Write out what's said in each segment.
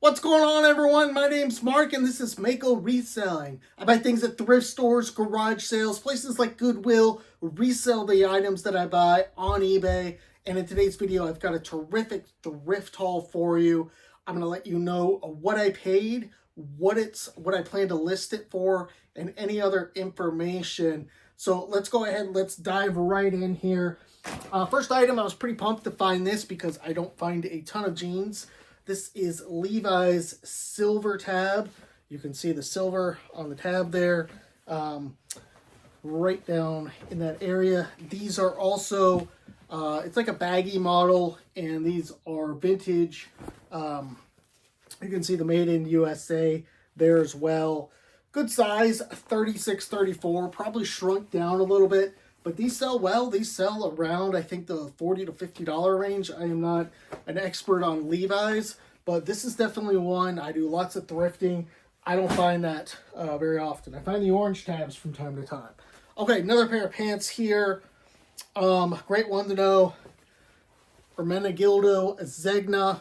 What's going on, everyone? My name's Mark, and this is Mako Reselling. I buy things at thrift stores, garage sales, places like Goodwill, resell the items that I buy on eBay. And in today's video, I've got a terrific thrift haul for you. I'm going to let you know what I paid, what I plan to list it for, and any other information. So let's go ahead and let's dive right in here. First item, I was pretty pumped to find this because I don't find a ton of jeans. This is Levi's silver tab. You can see the silver on the tab there, right down in that area. These are also, it's like a baggy model, and these are vintage. You can see the made in USA there as well. Good size, 36, 34, probably shrunk down a little bit. But these sell well. These sell around, I think, the $40 to $50 range. I am not an expert on Levi's, but this is definitely one. I do lots of thrifting. I don't find that very often. I find the orange tabs from time to time. Okay, another pair of pants here. Great one to know. Ermenegildo Zegna.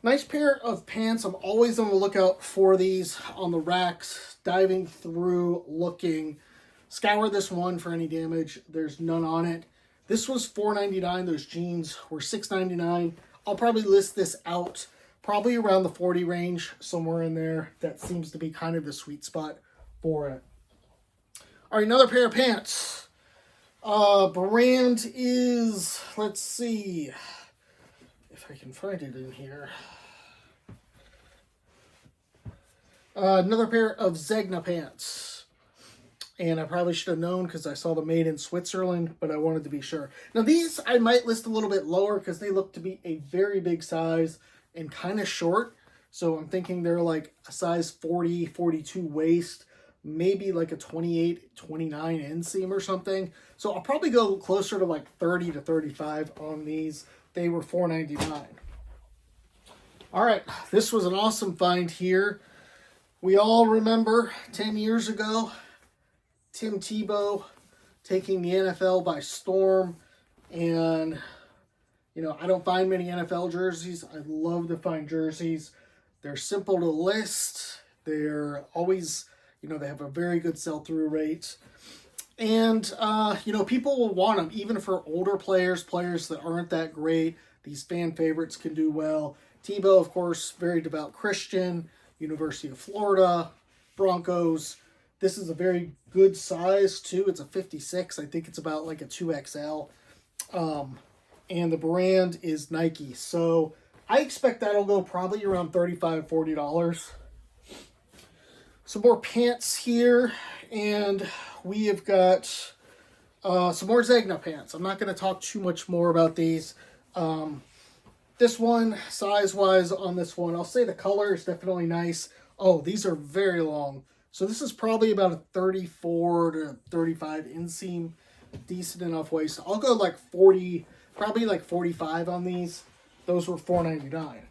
Nice pair of pants. I'm always on the lookout for these on the racks, diving through, looking. Scour this one for any damage. There's none on it. This was $4.99. Those jeans were $6.99. I'll probably list this out probably around the 40 range, somewhere in there. That seems to be kind of the sweet spot for it. All right, another pair of pants. Brand is, let's see if I can find it in here. Another pair of Zegna pants. And I probably should have known because I saw them made in Switzerland, but I wanted to be sure. Now these I might list a little bit lower because they look to be a very big size and kind of short. So I'm thinking they're like a size 40, 42 waist, maybe like a 28, 29 inseam or something. So I'll probably go closer to like 30 to 35 on these. They were $4.99. All right, this was an awesome find here. We all remember 10 years ago, Tim Tebow taking the NFL by storm. And, you know, I don't find many NFL jerseys. I love to find jerseys. They're simple to list. They're always, you know, they have a very good sell-through rate. And, you know, people will want them, even for older players, players that aren't that great. These fan favorites can do well. Tebow, of course, very devout Christian, University of Florida, Broncos. This is a very good size, too. It's a 56. I think it's about like a 2XL. And the brand is Nike. So I expect that'll go probably around $35, $40. Some more pants here. And we have got some more Zegna pants. I'm not going to talk too much more about these. This one, size-wise on this one, I'll say the color is definitely nice. Oh, these are very long. So this is probably about a 34 to 35 inseam, decent enough waist. I'll go like 40, probably like 45 on these. Those were $4.99.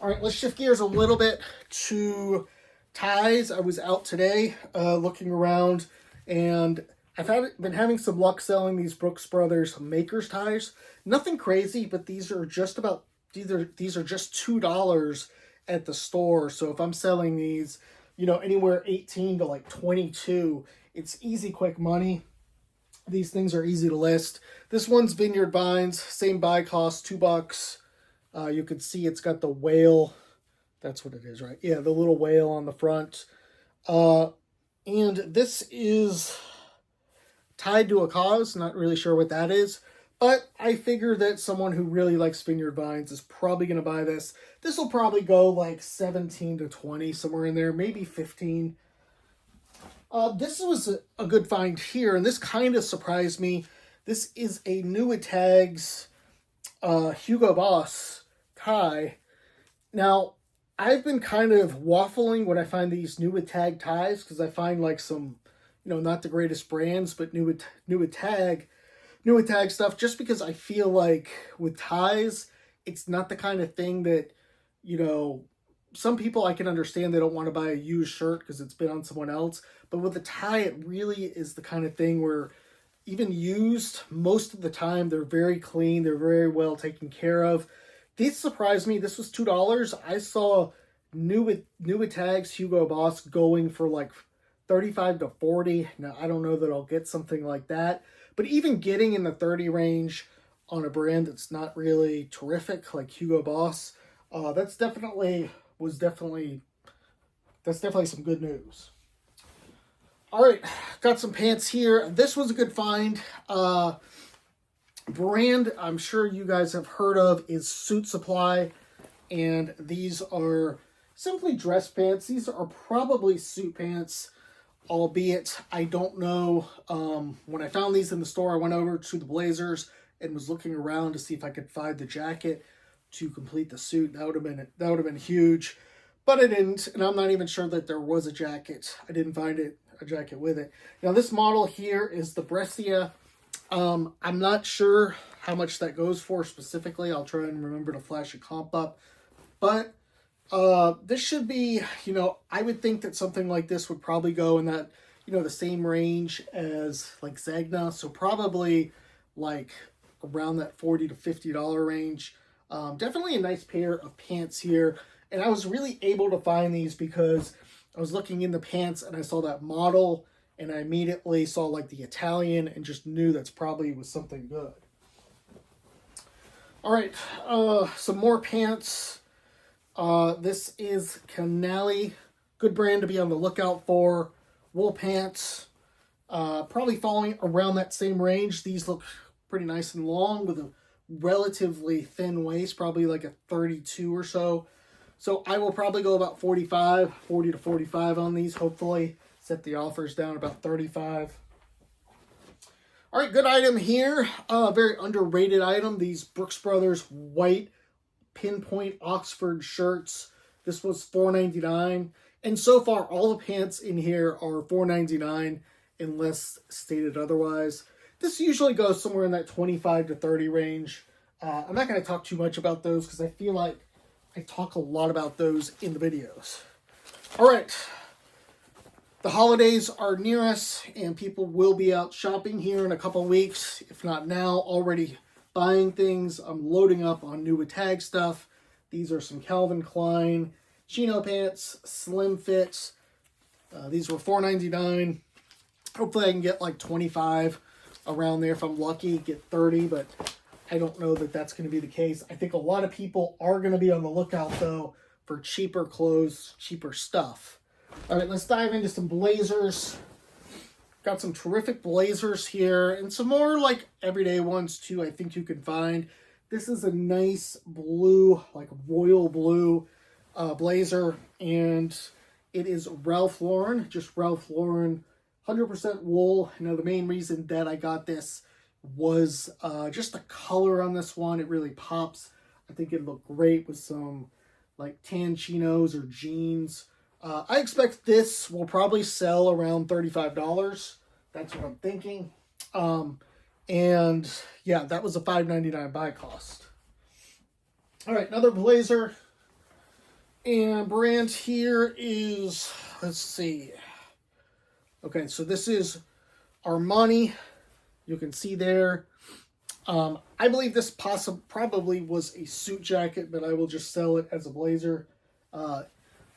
All right, let's shift gears a little bit to ties. I was out today looking around, and I've been having some luck selling these Brooks Brothers Makers ties. Nothing crazy, but these are just about, these are just $2 at the store. So if I'm selling these, you know, anywhere 18 to like 22, it's easy, quick money. These things are easy to list. This one's Vineyard Vines, same buy cost, $2. You can see it's got the whale. That's what it is, right? Yeah, the little whale on the front. And this is tied to a cause. Not really sure what that is. But I figure that someone who really likes Vineyard Vines is probably going to buy this. This will probably go like 17 to 20, somewhere in there, maybe 15. This was a good find here, and this kind of surprised me. This is a New Tags Hugo Boss tie. Now, I've been kind of waffling when I find these New Tag ties, because I find like some, you know, not the greatest brands, but New Tag stuff, just because I feel like with ties, it's not the kind of thing that, you know, some people I can understand they don't want to buy a used shirt because it's been on someone else. But with a tie, it really is the kind of thing where even used, most of the time, they're very clean. They're very well taken care of. These surprised me. This was $2. I saw new tags Hugo Boss going for like 35 to 40. Now, I don't know that I'll get something like that, but even getting in the 30 range on a brand that's not really terrific like Hugo Boss, that's definitely some good news. All right, got some pants here. This was a good find. Brand I'm sure you guys have heard of is Suit Supply, and these are simply dress pants. These are probably suit pants, albeit I don't know. When I found these in the store, I went over to the blazers and was looking around to see if I could find the jacket to complete the suit. That would have been huge, but I didn't, and I'm not even sure that there was a jacket. I didn't find a jacket with it. Now this model here is the Brescia. I'm not sure how much that goes for specifically. I'll try and remember to flash a comp up. But this should be, I would think that something like this would probably go in that, the same range as like Zegna. So probably like around that $40 to $50 range. Definitely a nice pair of pants here. And I was really able to find these because I was looking in the pants and I saw that model. And I immediately saw like the Italian and just knew that's probably was something good. All right, some more pants. This is Canali. Good brand to be on the lookout for. Wool pants. Probably falling around that same range. These look pretty nice and long with a relatively thin waist, probably like a 32 or so. So I will probably go about 40 to 45 on these, hopefully. Set the offers down about 35. All right, good item here. Very underrated item. These Brooks Brothers white pinpoint Oxford shirts. This was $4.99. And so far, all the pants in here are $4.99 unless stated otherwise. This usually goes somewhere in that 25 to 30 range. I'm not going to talk too much about those because I feel like I talk a lot about those in the videos. All right. The holidays are near us, and people will be out shopping here in a couple weeks, if not now, already buying things. I'm loading up on new tag stuff. These are some Calvin Klein chino pants, slim fits. These were $4.99. Hopefully I can get like 25 around there if I'm lucky, get 30, but I don't know that that's going to be the case. I think a lot of people are going to be on the lookout, though, for cheaper clothes, cheaper stuff. All right, let's dive into some blazers. Got some terrific blazers here and some more like everyday ones too I think you can find. This is a nice blue, like royal blue blazer, and it is Ralph Lauren, just Ralph Lauren, 100% wool. Now the main reason that I got this was just the color on this one. It really pops. I think it'd look great with some like tan chinos or jeans. I expect this will probably sell around $35. That's what I'm thinking. And yeah, that was a $5.99 buy cost. All right, another blazer. And brand here is, let's see. Okay, so this is Armani. You can see there. I believe this probably was a suit jacket, but I will just sell it as a blazer.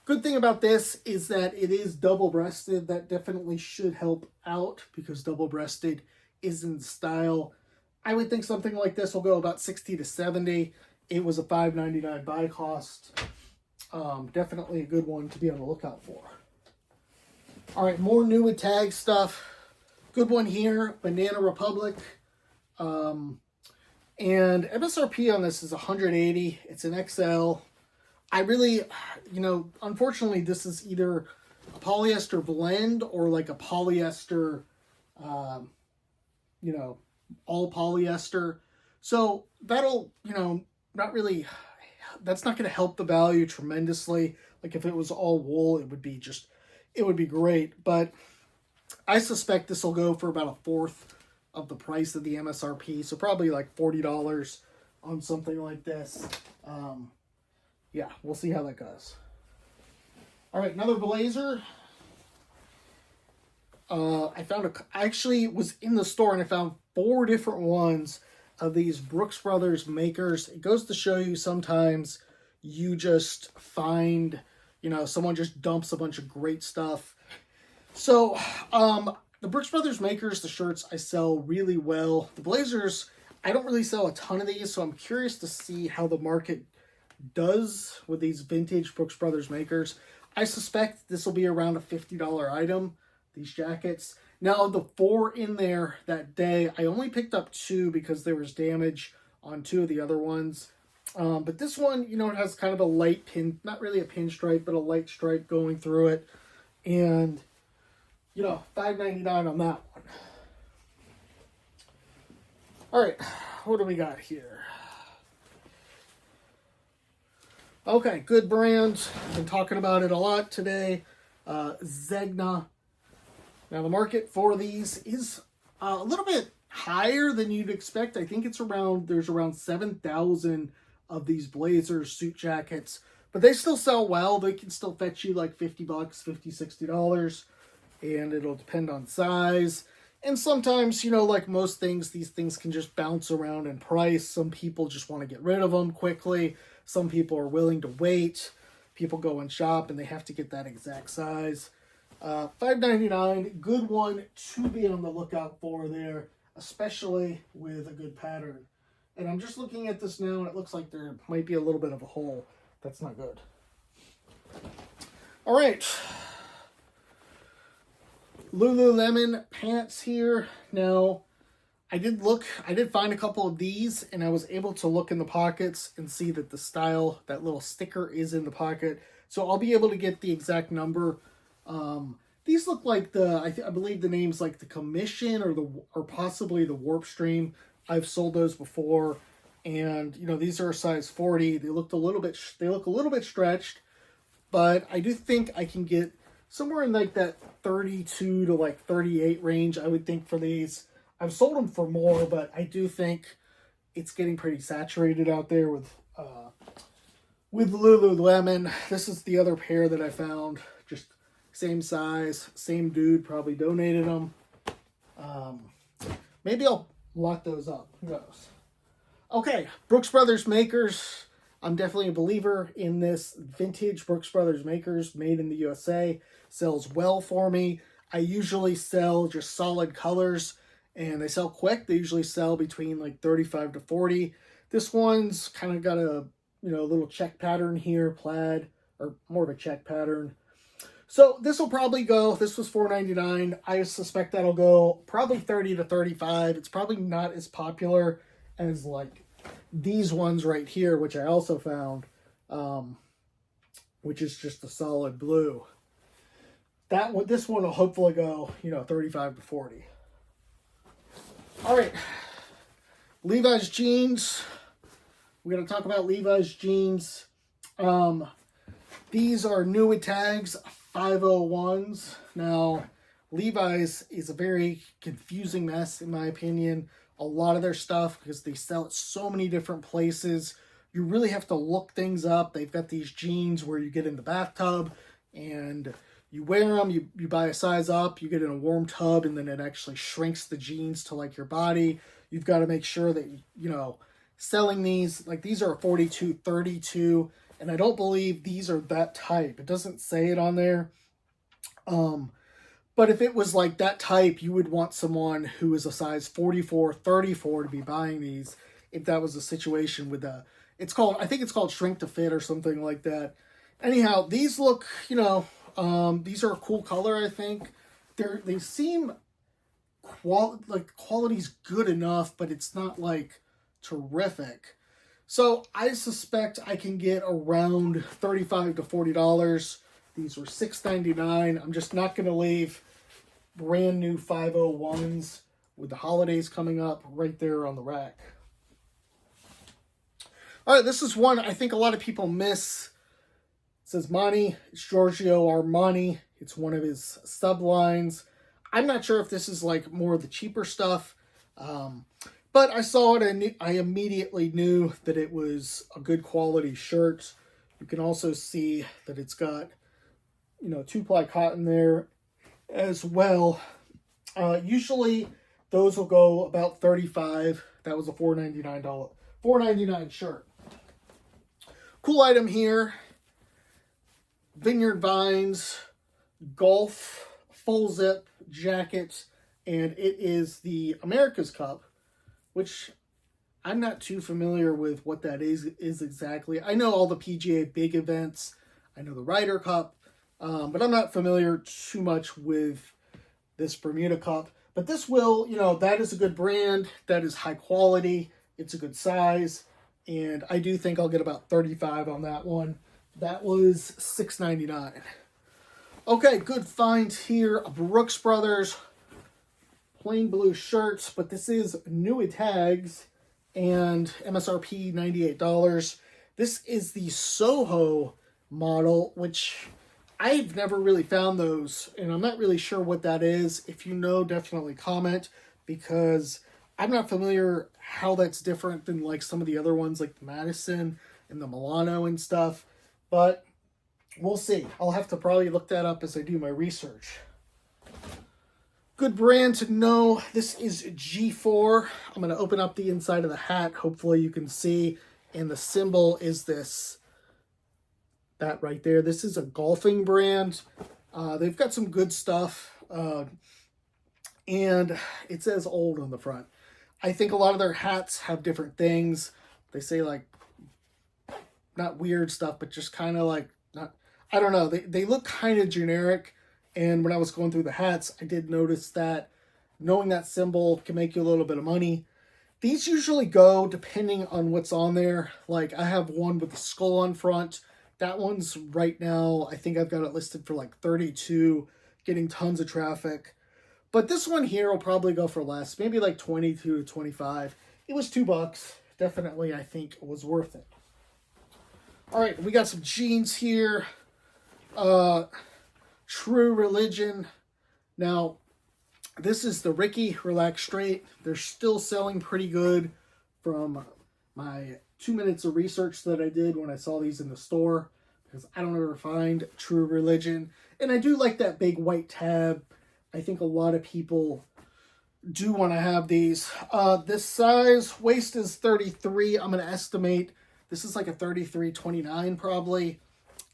Good thing about this is that it is double-breasted. That definitely should help out because double-breasted is in style. I would think something like this will go about 60 to 70. It was a $5.99 buy cost. Definitely a good one to be on the lookout for. All right, more new with tag stuff. Good one here, Banana Republic. And MSRP on this is $180. It's an XL. I really, unfortunately, this is either a polyester blend or like a polyester, all polyester. So that'll, not really, that's not going to help the value tremendously. Like if it was all wool, it would be great. But I suspect this will go for about a fourth of the price of the MSRP. So probably like $40 on something like this. Yeah, we'll see how that goes. All right, another blazer. I actually was in the store and I found 4 different ones of these Brooks Brothers makers. It goes to show you sometimes you just find, someone just dumps a bunch of great stuff. So, the Brooks Brothers makers, the shirts I sell really well. The blazers, I don't really sell a ton of these, so I'm curious to see how the market does with these vintage Brooks Brothers makers. I suspect this will be around a $50 item, these jackets. Now, the 4 in there that day, I only picked up 2 because there was damage on 2 of the other ones. But this one, it has kind of a light pin, not really a pinstripe, but a light stripe going through it. And, $5.99 on that one. All right, what do we got here? Okay, good brand. I've been talking about it a lot today. Zegna. Now, the market for these is a little bit higher than you'd expect. I think there's around 7,000 of these blazers, suit jackets, but they still sell well. They can still fetch you like $50, $60, and it'll depend on size. And sometimes, like most things, these things can just bounce around in price. Some people just want to get rid of them quickly. Some people are willing to wait. People go and shop and they have to get that exact size. $5.99, good one to be on the lookout for there, especially with a good pattern. And I'm just looking at this now and it looks like there might be a little bit of a hole. That's not good. All right. Lululemon pants here. Now, I did find a couple of these, and I was able to look in the pockets and see that the style, that little sticker is in the pocket. So I'll be able to get the exact number. These look like I believe the name's like the Commission or possibly the Warp Stream. I've sold those before, and these are a size 40. They look a little bit stretched, but I do think I can get somewhere in like that 32 to like 38 range, I would think, for these. I've sold them for more, but I do think it's getting pretty saturated out there with Lululemon. This is the other pair that I found. Just same size, same dude probably donated them. Maybe I'll lock those up. Who knows? Okay, Brooks Brothers makers. I'm definitely a believer in this vintage Brooks Brothers makers made in the USA. Sells well for me. I usually sell just solid colors, and they sell quick. They usually sell between like 35 to 40. This one's kind of got a little check pattern here, plaid, or more of a check pattern. So this will probably go, this was $4.99. I suspect that'll go probably 30 to 35. It's probably not as popular as like these ones right here, which I also found, which is just a solid blue. This one will hopefully go, 35 to 40. All right, Levi's jeans. We're going to talk about Levi's jeans. These are new with tags, 501s. Now, Levi's is a very confusing mess, in my opinion. A lot of their stuff, because they sell at so many different places, you really have to look things up. They've got these jeans where you get in the bathtub and you wear them, you buy a size up, you get in a warm tub, and then it actually shrinks the jeans to like your body. You've got to make sure that, selling these, like these are a 42-32, and I don't believe these are that type. It doesn't say it on there. But if it was like that type, you would want someone who is a size 44-34 to be buying these. If that was a situation with I think it's called shrink to fit or something like that. Anyhow, these look, these are a cool color, I think. They seem quality's good enough, but it's not like terrific. So I suspect I can get around $35 to $40. These were $6.99. I'm just not going to leave brand new 501s with the holidays coming up right there on the rack. All right, this is one I think a lot of people miss. It says Monty. It's Giorgio Armani. It's one of his sublines. I'm not sure if this is like more of the cheaper stuff, but I saw it and I immediately knew that it was a good quality shirt. You can also see that it's got, 2-ply cotton there as well. Usually those will go about 35. that was a $4.99 shirt. Cool item here. Vineyard Vines golf full zip jacket, and it is the America's Cup, which I'm not too familiar with what that is exactly. I know all the PGA big events. I know the Ryder Cup, but I'm not familiar too much with this Bermuda Cup. But this will, that is a good brand. That is high quality. It's a good size. And I do think I'll get about 35 on that one. That was $6.99. Okay, good find here. Brooks Brothers plain blue shirts, but this is new tags and MSRP $98. This is the Soho model, which I've never really found those, and I'm not really sure what that is. If you know, definitely comment, because I'm not familiar how that's different than like some of the other ones like the Madison and the Milano and stuff, but we'll see. I'll have to probably look that up as I do my research. Good brand to know. This is G4. I'm going to open up the inside of the hat. Hopefully you can see. And the symbol is that right there. This is a golfing brand. They've got some good stuff. And it says old on the front. I think a lot of their hats have different things. They say like, not weird stuff, but just kind of like, not, I don't know. They look kind of generic. And when I was going through the hats, I did notice that knowing that symbol can make you a little bit of money. These usually go depending on what's on there. Like I have one with the skull on front. That one's right now, I think I've got it listed for like 32, getting tons of traffic. But this one here will probably go for less, maybe like 22 to 25. It was $2. Definitely, I think it was worth it. All right, we got some jeans here. True Religion. Now, this is the Ricky Relax Straight. They're still selling pretty good from my 2 minutes of research that I did when I saw these in the store, because I don't ever find True Religion. And I do like that big white tab. I think a lot of people do want to have these. This size, waist is 33. I'm going to estimate this is like a 33-29 probably.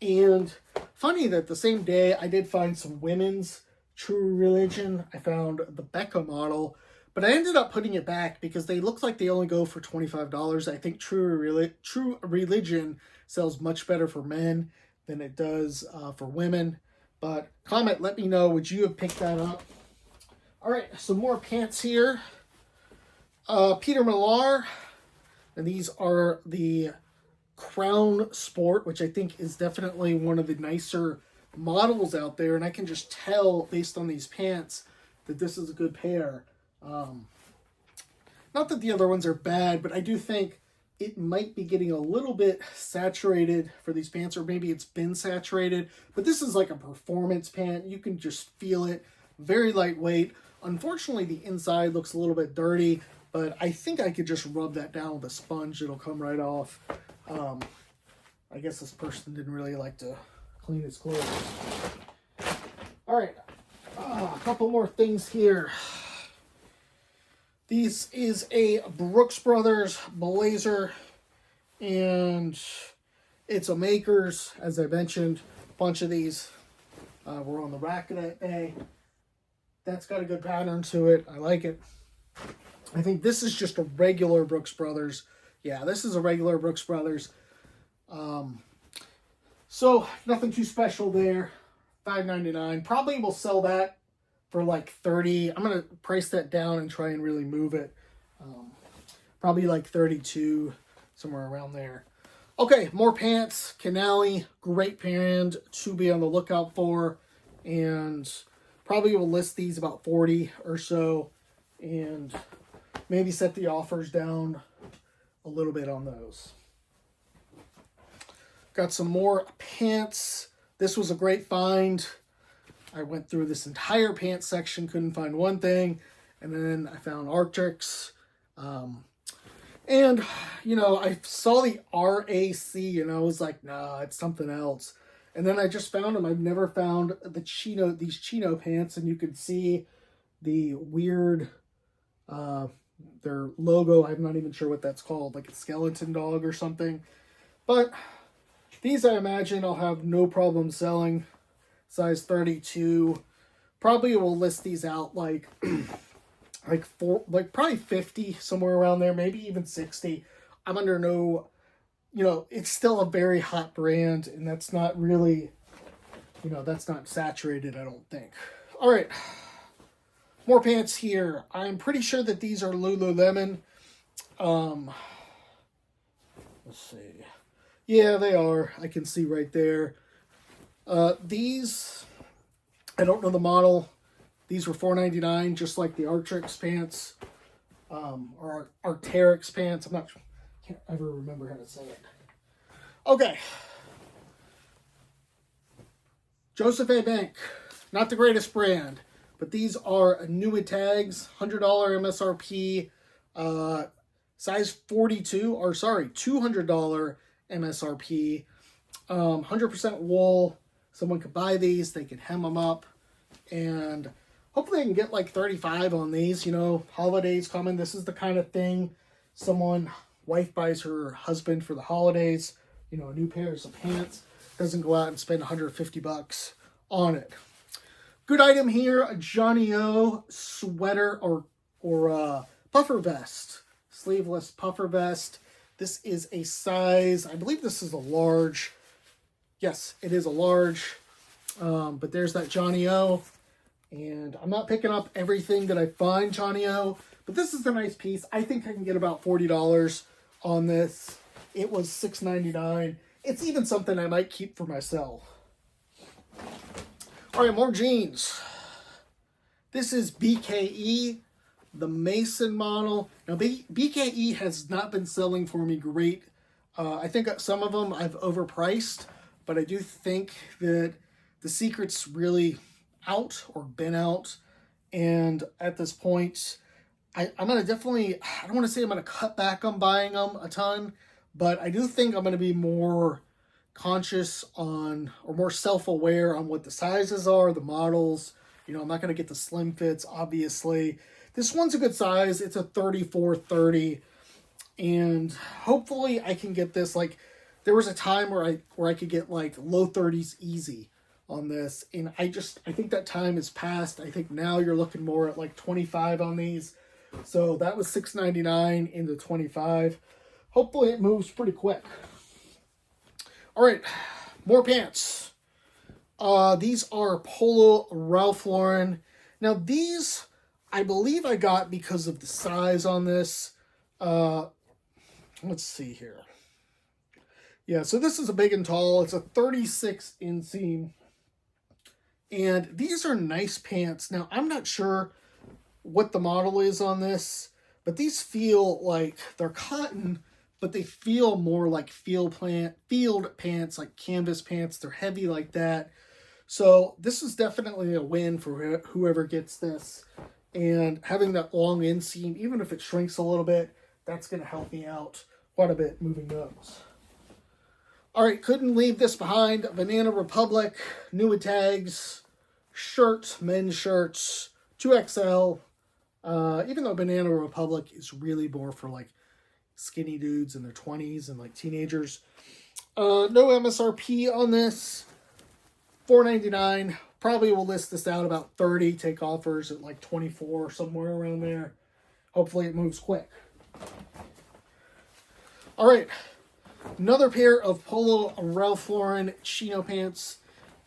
And funny that the same day I did find some women's True Religion. I found the Becca model, but I ended up putting it back because they look like they only go for $25. I think True Religion sells much better for men than it does for women. But comment, let me know, would you have picked that up? All right, some more pants here. Peter Millar, and these are the Crown Sport, which I think is definitely one of the nicer models out there, and I can just tell based on these pants that this is a good pair. Not that the other ones are bad, but I do think it might be getting a little bit saturated for these pants, or maybe it's been saturated, but this is like a performance pant. You can just feel it. Very lightweight. Unfortunately, the inside looks a little bit dirty, but I think I could just rub that down with a sponge. It'll come right off. I guess this person didn't really like to clean his clothes. All right, a couple more things here. This is a Brooks Brothers blazer, and it's a Makers, as I mentioned. A bunch of these were on the rack that day. That's got a good pattern to it. I like it. I think this is just a regular Brooks Brothers. Yeah, this is a regular Brooks Brothers. So nothing too special there. $5.99. Probably will sell that for like $30. I'm gonna price that down and try and really move it. Probably like $32, somewhere around there. Okay, more pants. Canali, great brand to be on the lookout for, and probably will list these about 40 or so, and maybe set the offers down a little bit on those. Got some more pants. This was a great find. I went through this entire pants section, couldn't find one thing, and then I found Arctics. And, I saw the RAC, and I was like, nah, it's something else. And then I just found them. I've never found these chino pants, and you could see the weird their logo. I'm not even sure what that's called, like a skeleton dog or something. But these, I imagine, I'll have no problem selling. Size 32. Probably will list these out like probably 50, somewhere around there, maybe even 60. I'm under no, it's still a very hot brand, and that's not really, that's not saturated, I don't think. All right. More pants here. I'm pretty sure that these are Lululemon. Let's see. Yeah, they are. I can see right there. These, I don't know the model. These were $4.99, just like the Arc'teryx pants, or Arc'teryx pants. Can't ever remember how to say it. Okay. Joseph A. Bank, not the greatest brand, but these are new tags, $100 MSRP, size 42, or sorry, $200 MSRP, 100% wool. Someone could buy these, they could hem them up, and hopefully I can get like 35 on these. Holidays coming. This is the kind of thing wife buys her husband for the holidays, a new pair of pants, doesn't go out and spend $150 on it. Good item here, a Johnny O sweater or puffer vest, sleeveless puffer vest. This is a size, I believe this is a large. Yes, it is a large, but there's that Johnny O. And I'm not picking up everything that I find Johnny O, but this is a nice piece. I think I can get about $40 on this. It was $6.99. It's even something I might keep for myself. All right, more jeans. This is BKE, the Mason model. Now, BKE has not been selling for me great. I think some of them I've overpriced, but I do think that the secret's really out or been out, and at this point I'm gonna definitely, I don't want to say I'm gonna cut back on buying them a ton, but I do think I'm gonna be more conscious on, or more self-aware on, what the sizes are, the models. I'm not gonna get the slim fits, obviously. This one's a good size. It's a 34-30, and hopefully I can get this. Like, there was a time where I could get like low 30s easy on this, and I think that time is past. I think now you're looking more at like 25 on these. So that was $6.99 into 25. Hopefully it moves pretty quick. All right, more pants. These are Polo Ralph Lauren. Now these, I believe I got because of the size on this. Let's see here. Yeah, so this is a big and tall. It's a 36 inseam. And these are nice pants. Now, I'm not sure what the model is on this, but these feel like they're cotton, but they feel more like field pants, like canvas pants. They're heavy like that. So this is definitely a win for whoever gets this. And having that long inseam, even if it shrinks a little bit, that's going to help me out quite a bit moving those. All right, couldn't leave this behind. Banana Republic, new tags, shirts, men's shirts, 2XL. Even though Banana Republic is really more for like skinny dudes in their 20s and like teenagers. No MSRP on this. $4.99. Probably will list this out about 30. Take offers at like 24, somewhere around there. Hopefully it moves quick. All right. Another pair of Polo Ralph Lauren chino pants.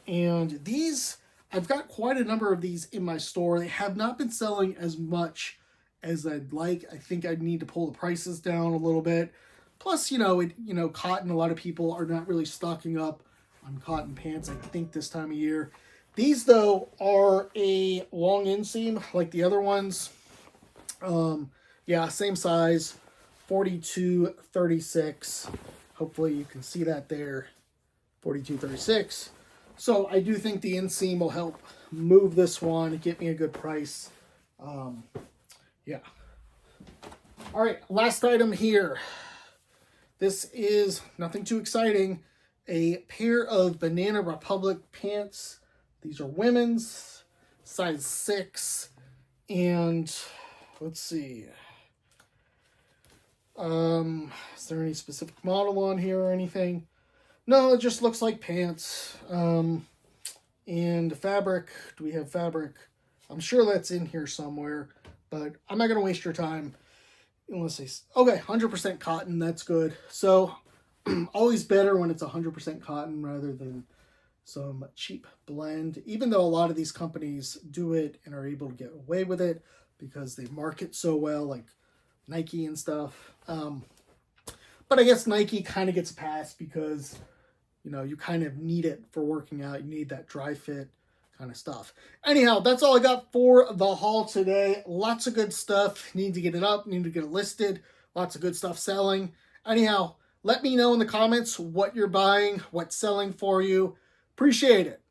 And these, I've got quite a number of these in my store. They have not been selling as much as I'd like. I think I'd need to pull the prices down a little bit. Plus, cotton, a lot of people are not really stocking up on cotton pants, I think, this time of year. These, though, are a long inseam like the other ones. Yeah, same size, 42-36. Hopefully you can see that there, 42-36. So I do think the inseam will help move this one, get me a good price. Yeah. All right, last item here. This is nothing too exciting. A pair of Banana Republic pants. These are women's, size 6. And let's see. Is there any specific model on here or anything? No, it just looks like pants. And fabric. Do we have fabric? I'm sure that's in here somewhere, but I'm not going to waste your time. Unless they... Okay, 100% cotton. That's good. So, always better when it's 100% cotton rather than some cheap blend. Even though a lot of these companies do it and are able to get away with it because they market so well, like Nike and stuff. But I guess Nike kind of gets a pass because, you know, you kind of need it for working out. You need that dry fit kind of stuff. Anyhow, that's all I got for the haul today. Lots of good stuff. Need to get it up. Need to get it listed. Lots of good stuff selling. Anyhow, let me know in the comments what you're buying, what's selling for you. Appreciate it.